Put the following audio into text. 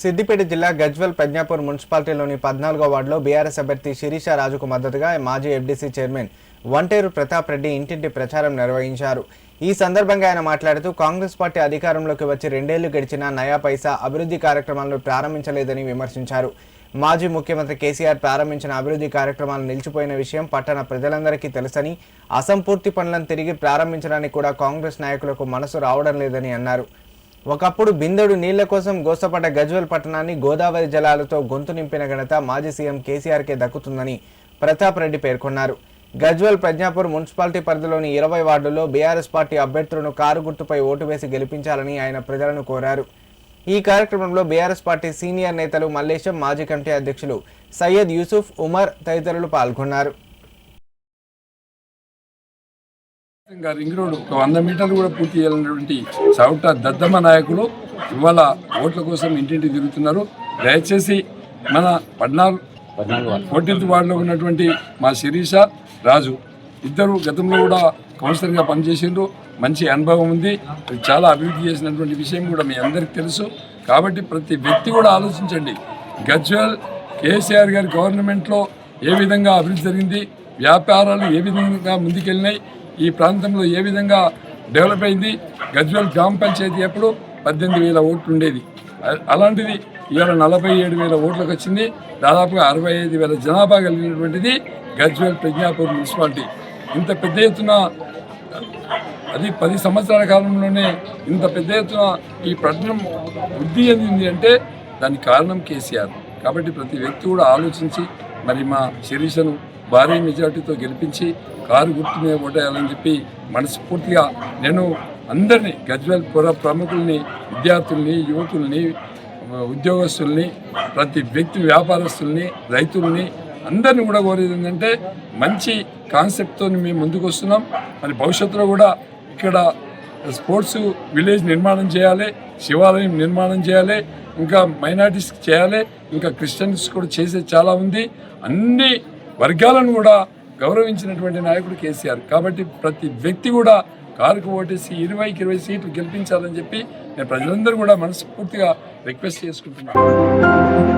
సిద్దిపేట జిల్లా గజ్వెల్ ప్రజ్ఞాపూర్ మున్సిపాలిటీలోని 14వ వార్డులో బీఆర్ఎస్ అభ్యర్థి శిరీష రాజుకు మద్దతుగా మాజీ ఎఫ్డీసీ చైర్మన్ వంటేరు ప్రతాప్ రెడ్డి ఇంటింటి ప్రచారం నిర్వహించారు. ఈ సందర్భంగా ఆయన మాట్లాడుతూ కాంగ్రెస్ పార్టీ అధికారంలోకి వచ్చి 2 ఏళ్లు గడిచినా నయా పైసా అభివృద్ధి కార్యక్రమాలను ప్రారంభించలేదని విమర్శించారు. మాజీ ముఖ్యమంత్రి కేసీఆర్ ప్రారంభించిన అభివృద్ధి కార్యక్రమాలు నిలిచిపోయిన విషయం పట్టణ ప్రజలందరికీ తెలుసని, అసంపూర్తి పనులను తిరిగి ప్రారంభించడానికి కూడా కాంగ్రెస్ నాయకులకు మనసు రావడం లేదని అన్నారు. ఒకప్పుడు బిందెడు నీళ్ల కోసం గోసపడ్డ గజ్వెల్ పట్టణాన్ని గోదావరి జలాలతో గొంతు నింపిన ఘనత మాజీ సీఎం కేసీఆర్కే దక్కుతుందని ప్రతాప్ రెడ్డి పేర్కొన్నారు. గజ్వెల్ ప్రజ్ఞాపూర్ మున్సిపాలిటీ పరిధిలోని 20 వార్డుల్లో బీఆర్ఎస్ పార్టీ అభ్యర్థులను కారు గుర్తుపై ఓటు వేసి గెలిపించాలని ఆయన ప్రజలను కోరారు. ఈ కార్యక్రమంలో బీఆర్ఎస్ పార్టీ సీనియర్ నేతలు మల్లేశం, మాజీ కమిటీ అధ్యక్షులు సయ్యద్ యూసుఫ్, ఉమర్ తదితరులు పాల్గొన్నారు. రింగ్ రోడ్ 100 మీటర్లు కూడా పూర్తి చేయాలన్నటువంటి సౌట దద్దమ్మ నాయకులు ఇవాళ ఓట్ల కోసం ఇంటింటి తిరుగుతున్నారు. దయచేసి మన 14th వార్డులో ఉన్నటువంటి మా శిరీష రాజు ఇద్దరు గతంలో కూడా కౌన్సిలర్గా పనిచేసిండ్రు. మంచి అనుభవం ఉంది. చాలా అభివృద్ధి చేసినటువంటి విషయం కూడా మీ అందరికీ తెలుసు. కాబట్టి ప్రతి వ్యక్తి కూడా ఆలోచించండి. గజ్వెల్ కేసీఆర్ గారి గవర్నమెంట్లో ఏ విధంగా అభివృద్ధి జరిగింది, వ్యాపారాలు ఏ విధంగా ముందుకెళ్ళినాయి, ఈ ప్రాంతంలో ఏ విధంగా డెవలప్ అయింది. గజ్వెల్ గ్రామ పంచాయతీ అప్పుడు 18,000 ఓట్లు ఉండేది. అలాంటిది ఇవాళ 47,000 ఓట్లకు వచ్చింది. దాదాపుగా 65,000 జనాభా కలిగినటువంటిది గజ్వెల్ ప్రజ్ఞాపూర్ మున్సిపాలిటీ. ఇంత పెద్ద ఎత్తున అది 10 సంవత్సరాల కాలంలోనే ఇంత పెద్ద ఎత్తున ఈ పట్టణం వృద్ధి చెందింది అంటే దానికి కారణం కేసీఆర్. కాబట్టి ప్రతి వ్యక్తి కూడా ఆలోచించి మరి మా శిరీషను భారీ మెజార్టీతో గెలిపించి కారు గుర్తు మీద ఓటేయాలని చెప్పి మనస్ఫూర్తిగా నేను అందరినీ గజ్వెల్ పుర ప్రముఖుల్ని, విద్యార్థుల్ని, యువకుల్ని, ఉద్యోగస్తుల్ని, ప్రతి వ్యక్తి వ్యాపారస్తుల్ని, రైతుల్ని అందరినీ కూడా కోరేది ఏంటంటే మంచి కాన్సెప్ట్తో మేము ముందుకు వస్తున్నాం. మరి భవిష్యత్తులో కూడా ఇక్కడ స్పోర్ట్స్ విలేజ్ నిర్మాణం చేయాలి, శివాలయం నిర్మాణం చేయాలి, ఇంకా మైనారిటీస్ చేయాలి, ఇంకా క్రిస్టియన్స్ కూడా చేసేది చాలా ఉంది. అన్ని వర్గాలను కూడా గౌరవించినటువంటి నాయకుడు కేసీఆర్. కాబట్టి ప్రతి వ్యక్తి కూడా కారుకు ఓటేసి 20కి 20 సీట్లు గెలిపించాలని చెప్పి నేను ప్రజలందరూ కూడా మనస్ఫూర్తిగా రిక్వెస్ట్ చేసుకుంటున్నాను.